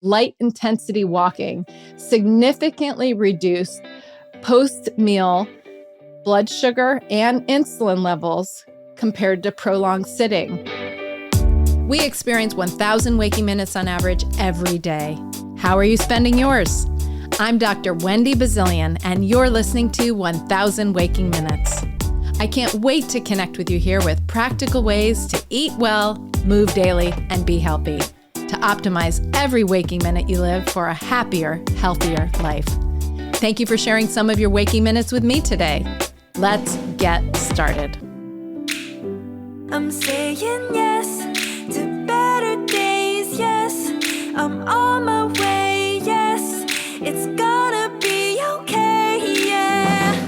light intensity walking significantly reduced post-meal blood sugar and insulin levels compared to prolonged sitting. We experience 1,000 waking minutes on average every day. How are you spending yours? I'm Dr. Wendy Bazilian, and you're listening to 1,000 Waking Minutes. I can't wait to connect with you here with practical ways to eat well, move daily, and be healthy, to optimize every waking minute you live for a happier, healthier life. Thank you for sharing some of your waking minutes with me today. Let's get started. I'm saying yes to better days, yes. I'm on my way, yes. It's gonna be okay, yeah.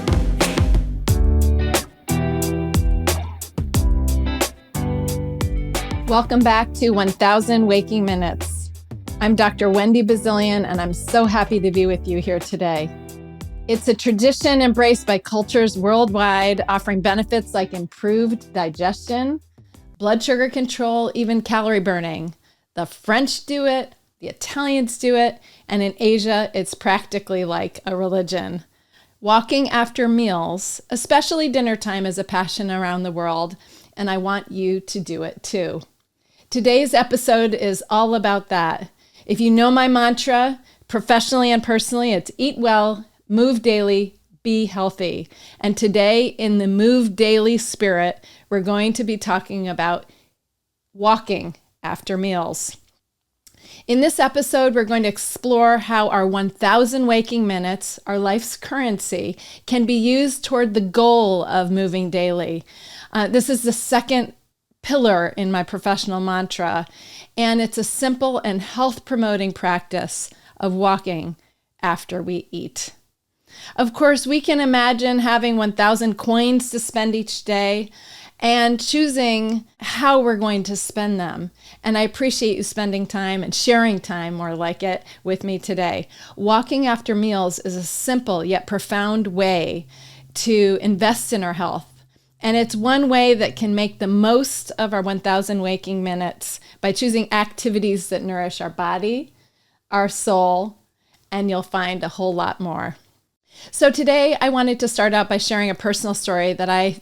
Welcome back to 1,000 Waking Minutes. I'm Dr. Wendy Bazilian, and I'm so happy to be with you here today. It's a tradition embraced by cultures worldwide, offering benefits like improved digestion, blood sugar control, even calorie burning. The French do it, the Italians do it, and in Asia, it's practically like a religion. Walking after meals, especially dinner time, is a passion around the world, and I want you to do it too. Today's episode is all about that. If you know my mantra, professionally and personally, it's eat well, move daily, be healthy. And today, in the Move Daily spirit, we're going to be talking about walking after meals. In this episode, we're going to explore how our 1,000 waking minutes, our life's currency, can be used toward the goal of moving daily. This is the second pillar in my professional mantra, and it's a simple and health-promoting practice of walking after we eat. Of course, we can imagine having 1,000 coins to spend each day and choosing how we're going to spend them. And I appreciate you spending time and sharing time, more like it, with me today. Walking after meals is a simple yet profound way to invest in our health. And it's one way that can make the most of our 1,000 waking minutes by choosing activities that nourish our body, our soul, and you'll find a whole lot more. So today I wanted to start out by sharing a personal story that I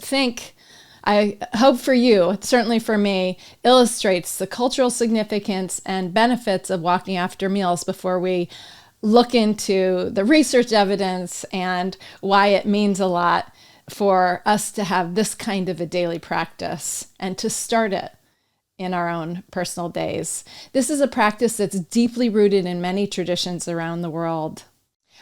hope for you, certainly for me, illustrates the cultural significance and benefits of walking after meals before we look into the research evidence and why it means a lot for us to have this kind of a daily practice and to start it in our own personal days. This is a practice that's deeply rooted in many traditions around the world.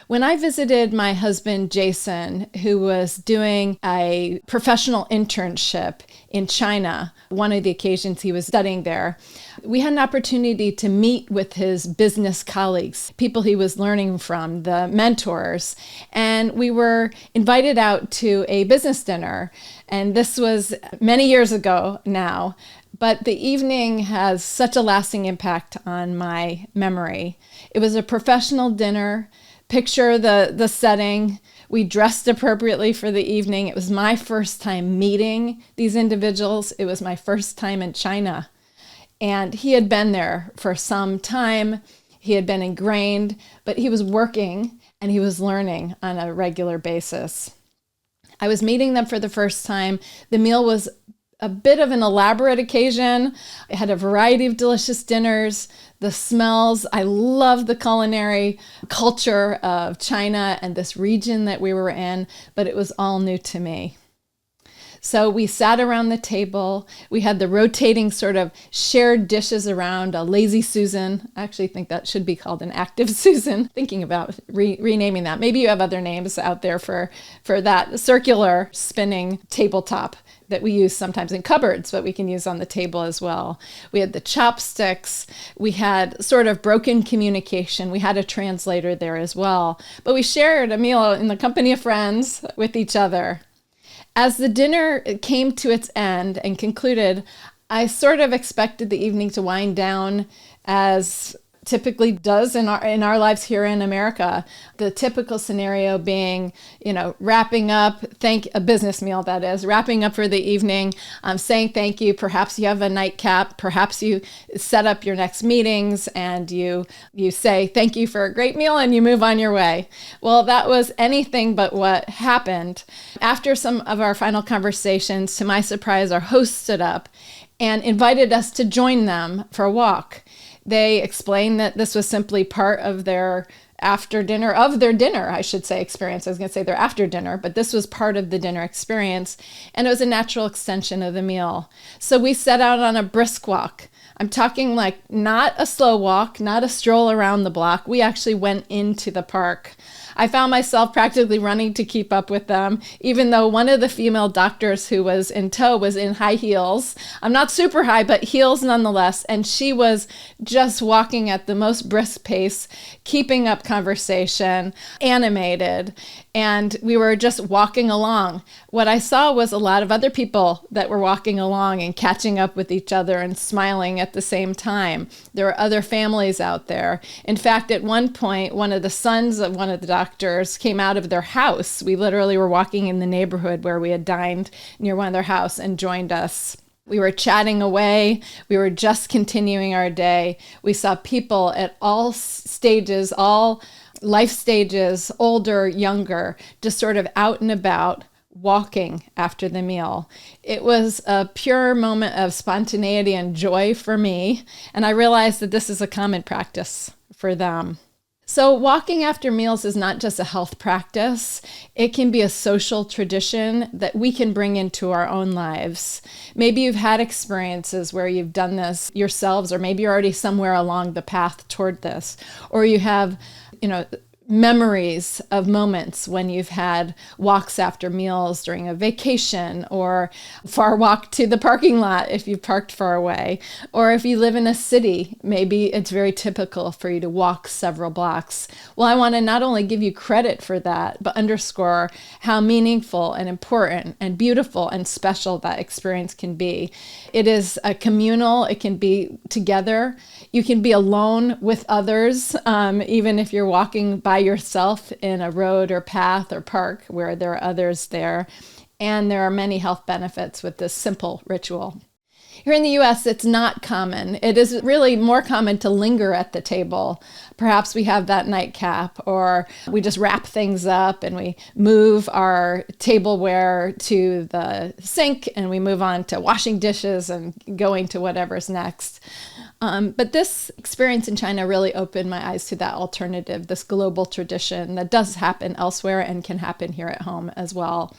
When I visited my husband, Jason, who was doing a professional internship in China, one of the occasions he was studying there, we had an opportunity to meet with his business colleagues, people he was learning from, the mentors, and we were invited out to a business dinner. And this was many years ago now, but the evening has such a lasting impact on my memory. It was a professional dinner. Picture the setting. We dressed appropriately for the evening. It was my first time meeting these individuals. It was my first time in China. And he had been there for some time. He had been ingrained, but he was working and he was learning on a regular basis. I was meeting them for the first time. The meal was a bit of an elaborate occasion. It had a variety of delicious dinners. The smells, I love the culinary culture of China and this region that we were in, but it was all new to me. So we sat around the table. We had the rotating sort of shared dishes around, a lazy Susan. I actually think that should be called an active Susan, thinking about renaming that. Maybe you have other names out there for that circular spinning tabletop that we use sometimes in cupboards, but we can use on the table as well. We had the chopsticks. We had sort of broken communication. We had a translator there as well. But we shared a meal in the company of friends with each other. As the dinner came to its end and concluded, I sort of expected the evening to wind down as typically does in our lives here in America. The typical scenario being, wrapping up, a business meal that is, wrapping up for the evening, saying thank you. Perhaps you have a nightcap. Perhaps you set up your next meetings and you say thank you for a great meal and you move on your way. Well, that was anything but what happened. After some of our final conversations, to my surprise, our host stood up and invited us to join them for a walk. They explained that this was simply part of their dinner, I should say, experience. I was going to say their after dinner, but this was part of the dinner experience, and it was a natural extension of the meal. So we set out on a brisk walk. I'm talking like not a slow walk, not a stroll around the block. We actually went into the park. I found myself practically running to keep up with them, even though one of the female doctors who was in tow was in high heels. I'm not super high, but heels nonetheless. And she was just walking at the most brisk pace, keeping up conversation, animated. And we were just walking along. What I saw was a lot of other people that were walking along and catching up with each other and smiling at the same time. There were other families out there. In fact, at one point, one of the sons of one of the doctors came out of their house. We literally were walking in the neighborhood where we had dined near one of their house and joined us. We were chatting away. We were just continuing our day. We saw people at all stages, all life stages, older, younger, just sort of out and about, walking after the meal. It was a pure moment of spontaneity and joy for me, and I realized that this is a common practice for them. So walking after meals is not just a health practice. It can be a social tradition that we can bring into our own lives. Maybe you've had experiences where you've done this yourselves, or maybe you're already somewhere along the path toward this, or you have, memories of moments when you've had walks after meals during a vacation, or far walk to the parking lot if you've parked far away. Or if you live in a city, maybe it's very typical for you to walk several blocks. Well, I want to not only give you credit for that, but underscore how meaningful and important and beautiful and special that experience can be. It is a communal, it can be together. You can be alone with others, even if you're walking by yourself in a road or path or park where there are others there. And there are many health benefits with this simple ritual. Here in the US, it's not common. It is really more common to linger at the table. Perhaps we have that nightcap, or we just wrap things up and we move our tableware to the sink and we move on to washing dishes and going to whatever's next. But this experience in China really opened my eyes to that alternative, this global tradition that does happen elsewhere and can happen here at home as well.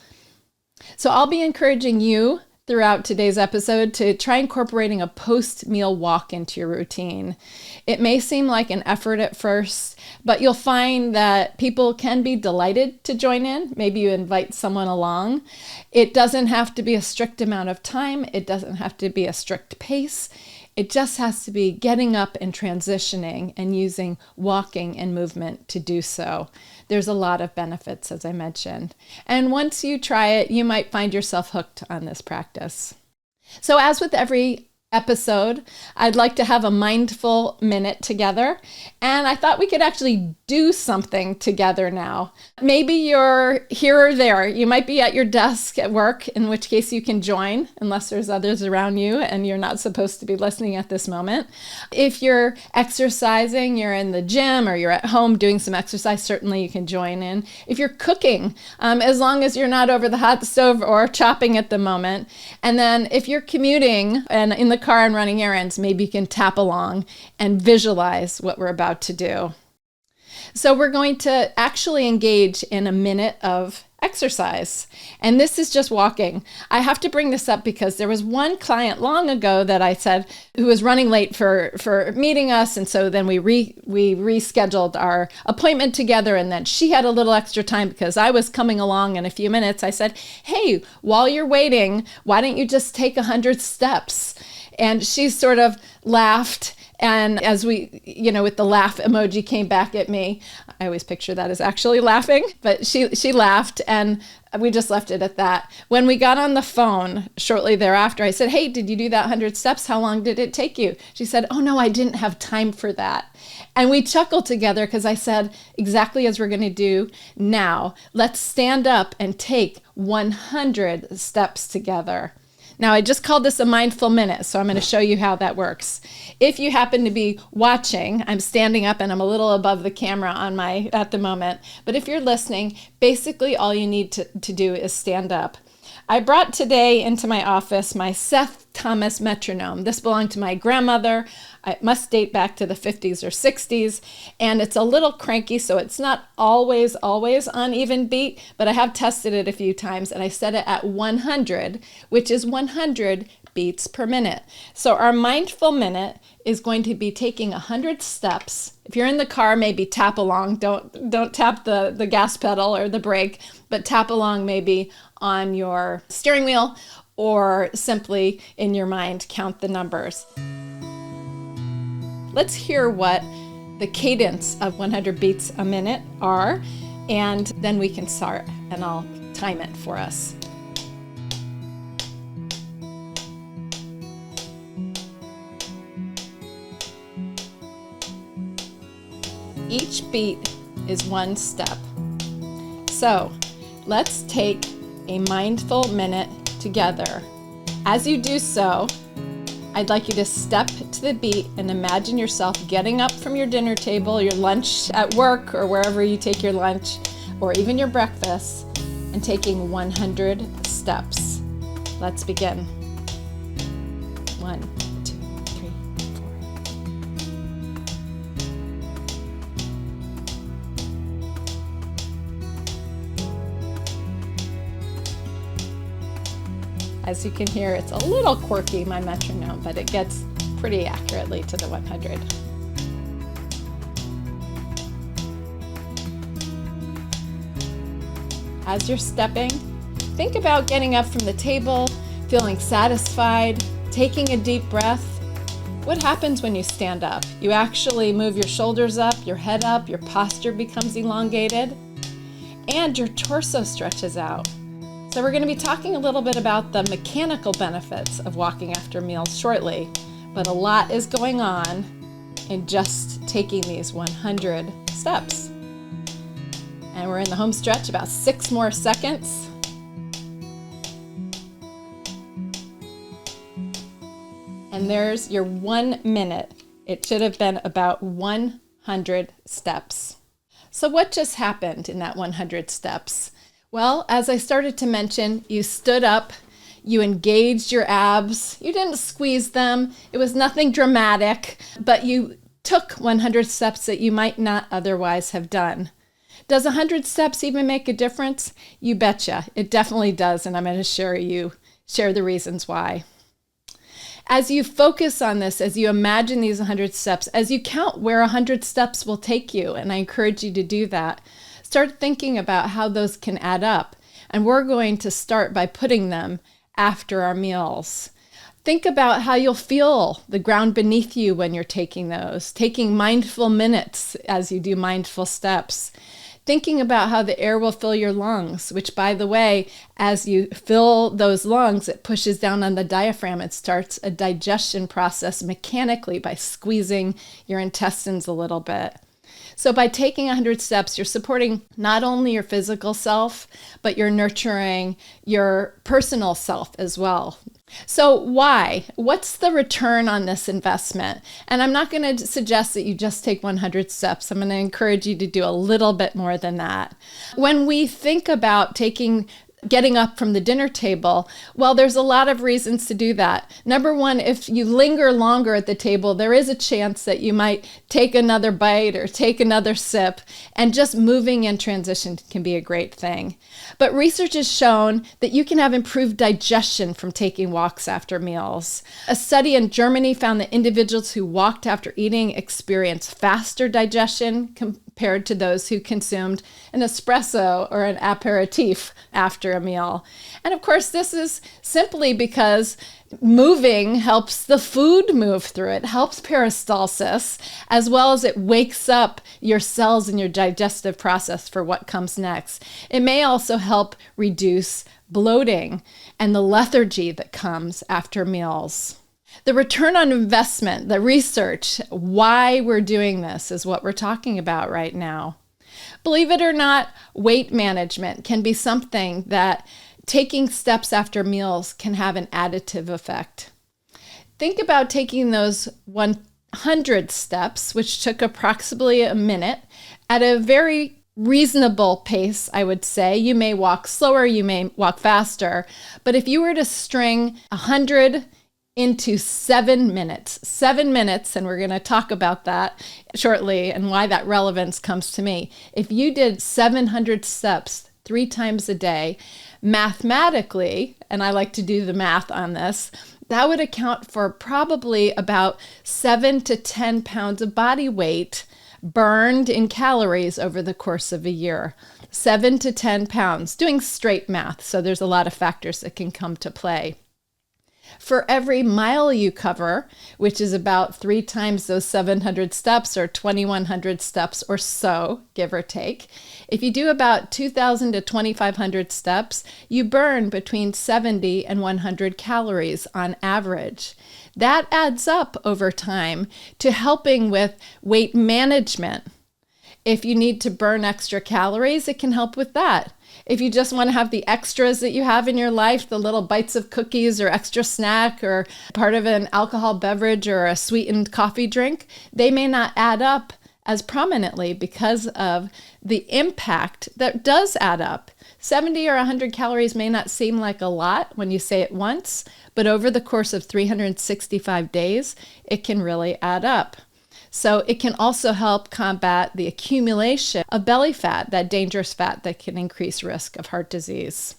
So I'll be encouraging you throughout today's episode to try incorporating a post-meal walk into your routine. It may seem like an effort at first, but you'll find that people can be delighted to join in. Maybe you invite someone along. It doesn't have to be a strict amount of time. It doesn't have to be a strict pace. It just has to be getting up and transitioning and using walking and movement to do so. There's a lot of benefits, as I mentioned. And once you try it, you might find yourself hooked on this practice. So as with every episode, I'd like to have a mindful minute together. And I thought we could actually do something together now. Maybe you're here or there. You might be at your desk at work, in which case you can join, unless there's others around you and you're not supposed to be listening at this moment. If you're exercising, you're in the gym or you're at home doing some exercise, certainly you can join in. If you're cooking, as long as you're not over the hot stove or chopping at the moment. And then if you're commuting and in the car and running errands, maybe you can tap along and visualize what we're about to do. So we're going to actually engage in a minute of exercise. And this is just walking. I have to bring this up because there was one client long ago that I said who was running late for meeting us. And so then we rescheduled our appointment together. And then she had a little extra time because I was coming along in a few minutes. I said, hey, while you're waiting, why don't you just take 100 steps? And she sort of laughed And as we, with the laugh emoji came back at me, I always picture that as actually laughing, but she laughed and we just left it at that. When we got on the phone shortly thereafter, I said, hey, did you do that 100 steps? How long did it take you? She said, oh no, I didn't have time for that. And we chuckled together because I said, exactly as we're going to do now, let's stand up and take 100 steps together. Now, I just called this a mindful minute, so I'm going to show you how that works. If you happen to be watching, I'm standing up and I'm a little above the camera at the moment, but if you're listening, basically all you need to do is stand up. I brought today into my office my Seth Thomas metronome. This belonged to my grandmother. It must date back to the 50s or 60s, and it's a little cranky, so it's not always on even beat, but I have tested it a few times, and I set it at 100, which is 100 beats per minute. So our mindful minute is going to be taking 100 steps. If you're in the car, maybe tap along. Don't tap the gas pedal or the brake, but tap along maybe on your steering wheel or simply in your mind count the numbers. Let's hear what the cadence of 100 beats a minute are, and then we can start, and I'll time it for us. Each beat is one step. So let's take a mindful minute together. As you do so, I'd like you to step to the beat and imagine yourself getting up from your dinner table, your lunch at work or wherever you take your lunch, or even your breakfast, and taking 100 steps. Let's begin. 1, 2, 3, 4. As you can hear, it's a little quirky, my metronome, but it gets pretty accurately to the 100. As you're stepping, think about getting up from the table, feeling satisfied, taking a deep breath. What happens when you stand up? You actually move your shoulders up, your head up, your posture becomes elongated, and your torso stretches out. So we're going to be talking a little bit about the mechanical benefits of walking after meals shortly, but a lot is going on in just taking these 100 steps. And we're in the home stretch, about 6 more seconds. And there's your 1 minute. It should have been about 100 steps. So what just happened in that 100 steps? Well, as I started to mention, you stood up, you engaged your abs, you didn't squeeze them, it was nothing dramatic, but you took 100 steps that you might not otherwise have done. Does 100 steps even make a difference? You betcha, it definitely does, and I'm going to share the reasons why. As you focus on this, as you imagine these 100 steps, as you count where 100 steps will take you, and I encourage you to do that, start thinking about how those can add up. And we're going to start by putting them after our meals. Think about how you'll feel the ground beneath you when you're taking those, taking mindful minutes as you do mindful steps. Thinking about how the air will fill your lungs, which, by the way, as you fill those lungs, it pushes down on the diaphragm. It starts a digestion process mechanically by squeezing your intestines a little bit. So by taking 100 steps, you're supporting not only your physical self, but you're nurturing your personal self as well. So why? What's the return on this investment? And I'm not going to suggest that you just take 100 steps. I'm going to encourage you to do a little bit more than that. When we think about getting up from the dinner table, well, there's a lot of reasons to do that. Number one, if you linger longer at the table, there is a chance that you might take another bite or take another sip, and just moving in transition can be a great thing. But research has shown that you can have improved digestion from taking walks after meals. A study in Germany found that individuals who walked after eating experienced faster digestion compared to those who consumed an espresso or an aperitif after a meal. And of course, this is simply because moving helps the food move through it, helps peristalsis, as well as it wakes up your cells in your digestive process for what comes next. It may also help reduce bloating and the lethargy that comes after meals. The return on investment, the research, why we're doing this is what we're talking about right now. Believe it or not, weight management can be something that taking steps after meals can have an additive effect. Think about taking those 100 steps, which took approximately a minute, at a very reasonable pace, I would say. You may walk slower, you may walk faster, but if you were to string 100 into 7 minutes, and we're going to talk about that shortly and why that relevance comes to me. If you did 700 steps 3 times a day, mathematically, and I like to do the math on this, that would account for probably about 7 to 10 pounds of body weight burned in calories over the course of a year. 7 to 10 pounds, doing straight math. So there's a lot of factors that can come to play. For every mile you cover, which is about 3 times those 700 steps or 2,100 steps or so, give or take, if you do about 2,000 to 2,500 steps, you burn between 70 and 100 calories on average. That adds up over time to helping with weight management. If you need to burn extra calories, it can help with that. If you just want to have the extras that you have in your life, the little bites of cookies or extra snack or part of an alcohol beverage or a sweetened coffee drink, they may not add up as prominently because of the impact that does add up. 70 or 100 calories may not seem like a lot when you say it once, but over the course of 365 days, it can really add up. So it can also help combat the accumulation of belly fat, that dangerous fat that can increase risk of heart disease.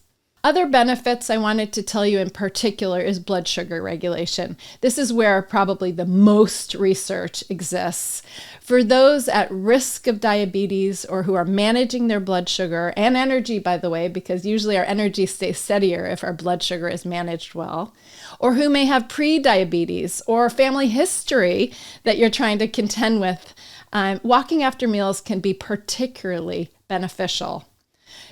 Other benefits I wanted to tell you in particular is blood sugar regulation. This is where probably the most research exists. For those at risk of diabetes or who are managing their blood sugar and energy, by the way, because usually our energy stays steadier if our blood sugar is managed well, or who may have pre-diabetes or family history that you're trying to contend with, walking after meals can be particularly beneficial.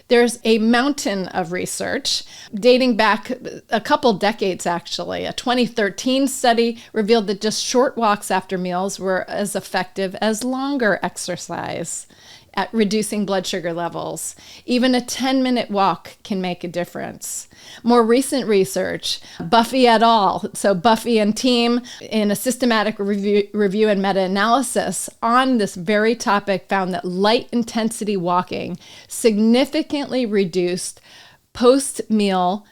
There's a mountain of research dating back a couple decades, actually. A 2013 study revealed that just short walks after meals were as effective as longer exercise at reducing blood sugar levels. Even a 10-minute walk can make a difference. More recent research, Buffy et al., so Buffy and team, in a systematic review and meta-analysis on this very topic, found that light intensity walking significantly reduced post-meal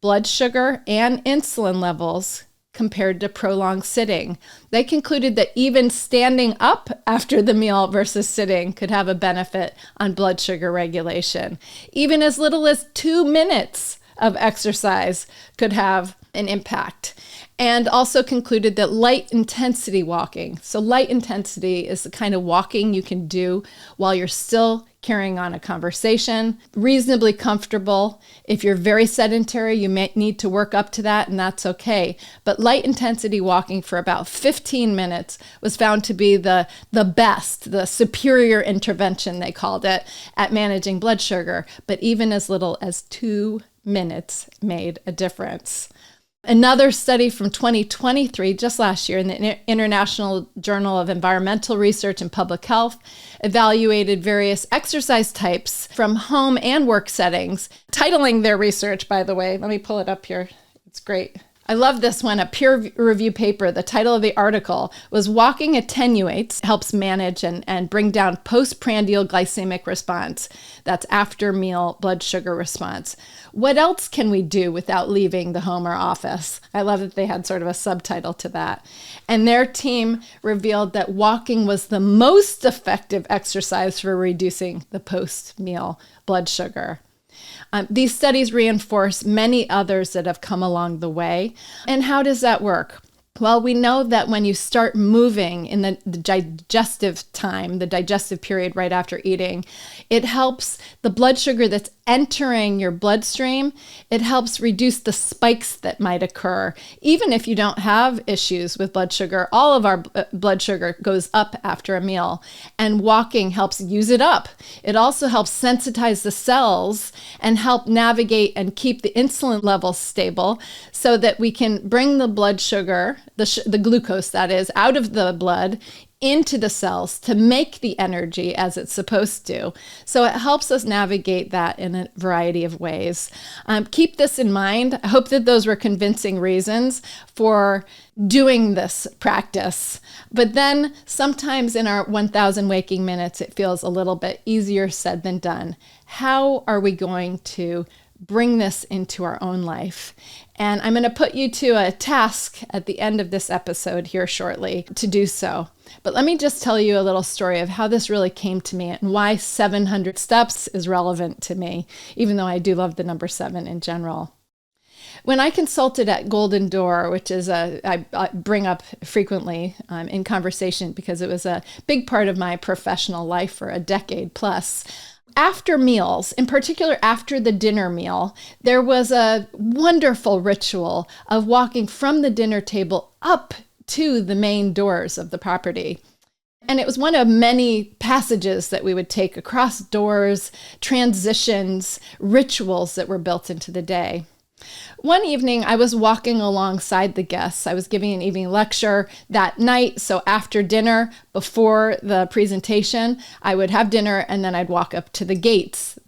blood sugar and insulin levels compared to prolonged sitting. They concluded that even standing up after the meal versus sitting could have a benefit on blood sugar regulation. Even as little as 2 minutes of exercise could have an impact. And also concluded that light intensity walking. So light intensity is the kind of walking you can do while you're still carrying on a conversation, reasonably comfortable. If you're very sedentary, you may need to work up to that, and that's okay. But light intensity walking for about 15 minutes was found to be the best, the superior intervention, they called it, at managing blood sugar. But even as little as 2 minutes made a difference. Another study from 2023, just last year, in the International Journal of Environmental Research and Public Health, evaluated various exercise types from home and work settings, titling their research, by the way. Let me pull it up here. It's great. I love this one, a peer review paper. The title of the article was Walking Attenuates, Helps Manage and Bring Down Postprandial Glycemic Response. That's after meal blood sugar response. What else can we do without leaving the home or office? I love that they had sort of a subtitle to that. And their team revealed that walking was the most effective exercise for reducing the post-meal blood sugar. These studies reinforce many others that have come along the way. And how does that work? Well, we know that when you start moving in the digestive time, the digestive period right after eating, it helps the blood sugar that's entering your bloodstream. It helps reduce the spikes that might occur. Even if you don't have issues with blood sugar, all of our blood sugar goes up after a meal, and walking helps use it up. It also helps sensitize the cells and help navigate and keep the insulin levels stable so that we can bring the blood sugar, the glucose that is, out of the blood into the cells to make the energy as it's supposed to. So it helps us navigate that in a variety of ways. Keep this in mind. I hope that those were convincing reasons for doing this practice. But then sometimes in our 1,000 waking minutes, it feels a little bit easier said than done. How are we going to bring this into our own life? And I'm going to put you to a task at the end of this episode here shortly to do so. But let me just tell you a little story of how this really came to me and why 700 steps is relevant to me, even though I do love the number 7 in general. When I consulted at Golden Door, which is I bring up frequently in conversation because it was a big part of my professional life for a decade plus, after meals, in particular after the dinner meal, there was a wonderful ritual of walking from the dinner table up to the main doors of the property. And it was one of many passages that we would take across doors, transitions, rituals that were built into the day. One evening, I was walking alongside the guests. I was giving an evening lecture that night. So after dinner, before the presentation, I would have dinner and then I'd walk up to the gates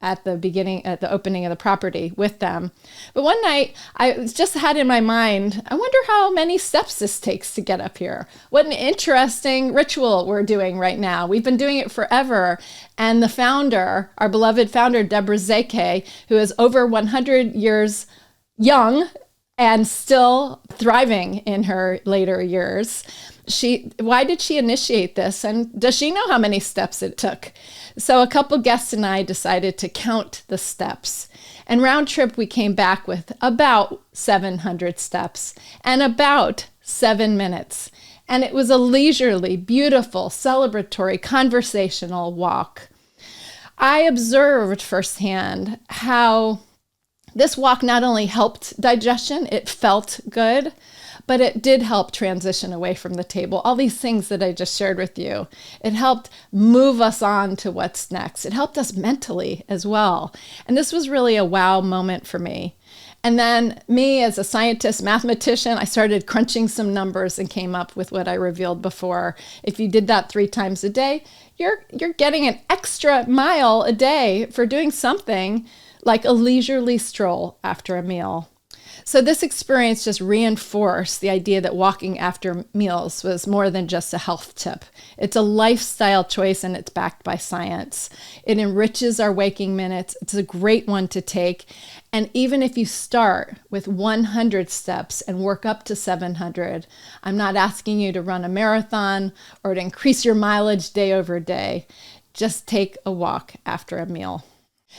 at the opening of the property with them. But one night, I just had in my mind, I wonder how many steps this takes to get up here. What an interesting ritual we're doing right now. We've been doing it forever. And the founder, our beloved founder, Deborah Zeke, who is over 100 years young and still thriving in her later years, why did she initiate this? And does she know how many steps it took? So a couple guests and I decided to count the steps. And round trip, we came back with about 700 steps and about 7 minutes. And it was a leisurely, beautiful, celebratory, conversational walk. I observed firsthand how this walk not only helped digestion, it felt good, but it did help transition away from the table. All these things that I just shared with you. It helped move us on to what's next. It helped us mentally as well. And this was really a wow moment for me. And then me as a scientist, mathematician, I started crunching some numbers and came up with what I revealed before. If you did that 3 times a day, you're getting an extra mile a day for doing something like a leisurely stroll after a meal. So this experience just reinforced the idea that walking after meals was more than just a health tip. It's a lifestyle choice and it's backed by science. It enriches our waking minutes. It's a great one to take. And even if you start with 100 steps and work up to 700, I'm not asking you to run a marathon or to increase your mileage day over day. Just take a walk after a meal.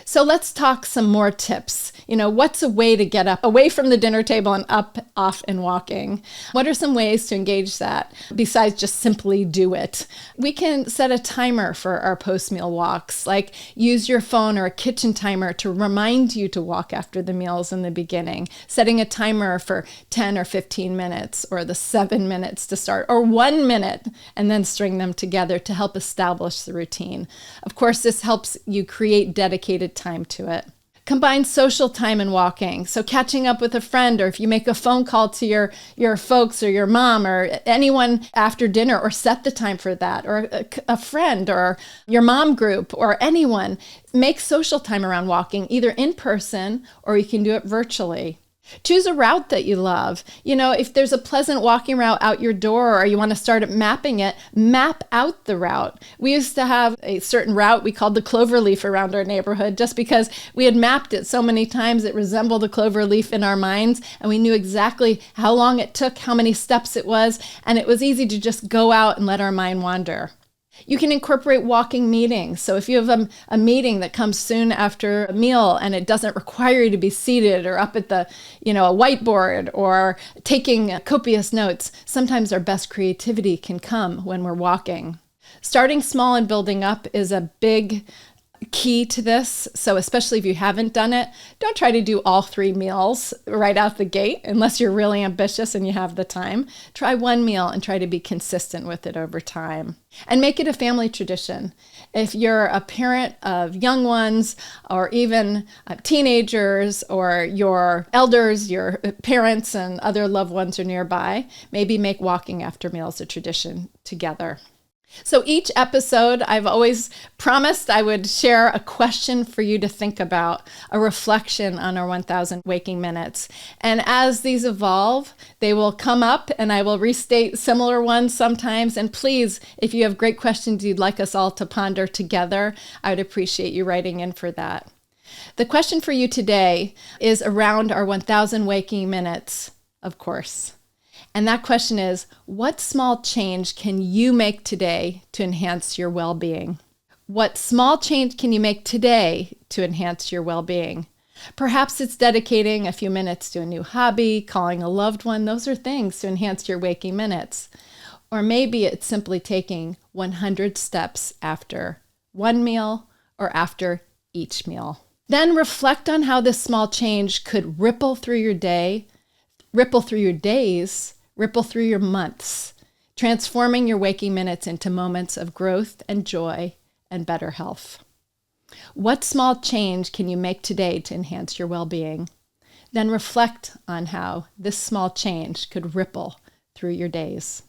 So let's talk some more tips. What's a way to get up away from the dinner table and up, off, and walking? What are some ways to engage that besides just simply do it? We can set a timer for our post-meal walks, like use your phone or a kitchen timer to remind you to walk after the meals in the beginning, setting a timer for 10 or 15 minutes or the 7 minutes to start, or 1 minute, and then string them together to help establish the routine. Of course, this helps you create dedicated time to it. Combine social time and walking. So catching up with a friend, or if you make a phone call to your folks or your mom or anyone after dinner, or set the time for that, or a friend or your mom group or anyone, make social time around walking, either in person or you can do it virtually. Choose a route that you love. If there's a pleasant walking route out your door or you want to start mapping it, map out the route. We used to have a certain route we called the cloverleaf around our neighborhood just because we had mapped it so many times it resembled a cloverleaf in our minds, and we knew exactly how long it took, how many steps it was, and it was easy to just go out and let our mind wander. You can incorporate walking meetings. So if you have a meeting that comes soon after a meal and it doesn't require you to be seated or up at a whiteboard or taking copious notes, sometimes our best creativity can come when we're walking. Starting small and building up is a big key to this. So especially if you haven't done it, don't try to do all 3 meals right out the gate unless you're really ambitious and you have the time. Try 1 meal and try to be consistent with it over time. And make it a family tradition. If you're a parent of young ones or even teenagers, or your elders, your parents and other loved ones are nearby, maybe make walking after meals a tradition together. So each episode, I've always promised I would share a question for you to think about, a reflection on our 1,000 waking minutes. And as these evolve, they will come up and I will restate similar ones sometimes. And please, if you have great questions you'd like us all to ponder together, I would appreciate you writing in for that. The question for you today is around our 1,000 waking minutes, of course. And that question is, what small change can you make today to enhance your well-being? What small change can you make today to enhance your well-being? Perhaps it's dedicating a few minutes to a new hobby, calling a loved one. Those are things to enhance your waking minutes. Or maybe it's simply taking 100 steps after 1 meal or after each meal. Then reflect on how this small change could ripple through your day, ripple through your days, ripple through your months, transforming your waking minutes into moments of growth and joy and better health. What small change can you make today to enhance your well-being? Then reflect on how this small change could ripple through your days.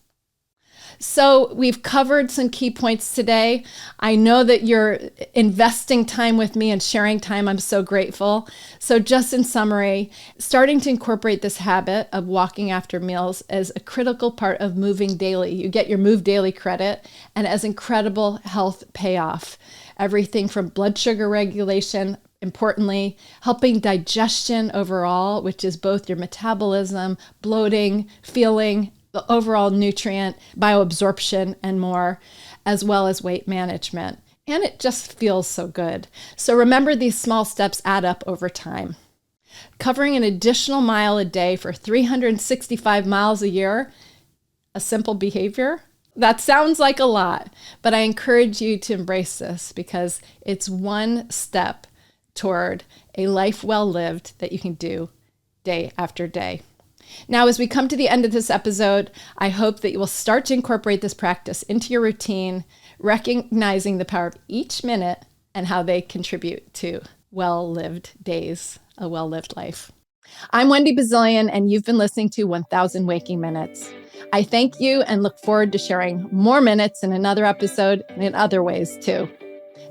So we've covered some key points today. I know that you're investing time with me and sharing time. I'm so grateful. So just in summary, starting to incorporate this habit of walking after meals as a critical part of moving daily. You get your Move Daily credit and as incredible health payoff. Everything from blood sugar regulation, importantly, helping digestion overall, which is both your metabolism, bloating, feeling, the overall nutrient, bioabsorption, and more, as well as weight management. And it just feels so good. So remember, these small steps add up over time. Covering an additional mile a day for 365 miles a year, a simple behavior. That sounds like a lot, but I encourage you to embrace this because it's one step toward a life well lived that you can do day after day. Now, as we come to the end of this episode, I hope that you will start to incorporate this practice into your routine, recognizing the power of each minute and how they contribute to well-lived days, a well-lived life. I'm Wendy Bazilian, and you've been listening to 1,000 Waking Minutes. I thank you and look forward to sharing more minutes in another episode and in other ways too.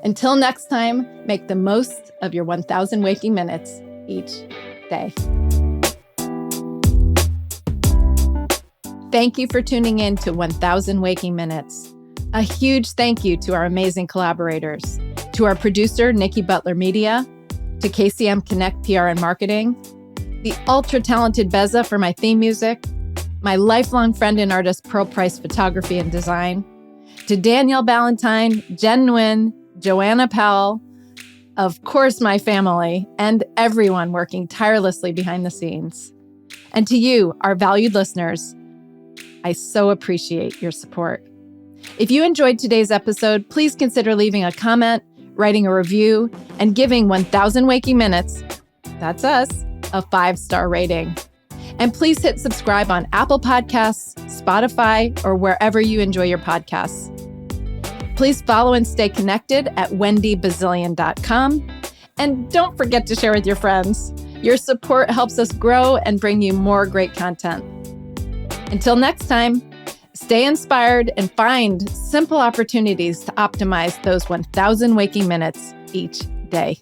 Until next time, make the most of your 1,000 waking minutes each day. Thank you for tuning in to 1,000 Waking Minutes. A huge thank you to our amazing collaborators, to our producer, Nikki Butler Media, to KCM Connect PR and Marketing, the ultra-talented Beza for my theme music, my lifelong friend and artist, Pearl Price Photography and Design, to Danielle Ballantyne, Jen Nguyen, Joanna Powell, of course, my family, and everyone working tirelessly behind the scenes. And to you, our valued listeners, I so appreciate your support. If you enjoyed today's episode, please consider leaving a comment, writing a review, and giving 1,000 Waking Minutes, that's us, a 5-star rating. And please hit subscribe on Apple Podcasts, Spotify, or wherever you enjoy your podcasts. Please follow and stay connected at wendybazilian.com. And don't forget to share with your friends. Your support helps us grow and bring you more great content. Until next time, stay inspired and find simple opportunities to optimize those 1,000 waking minutes each day.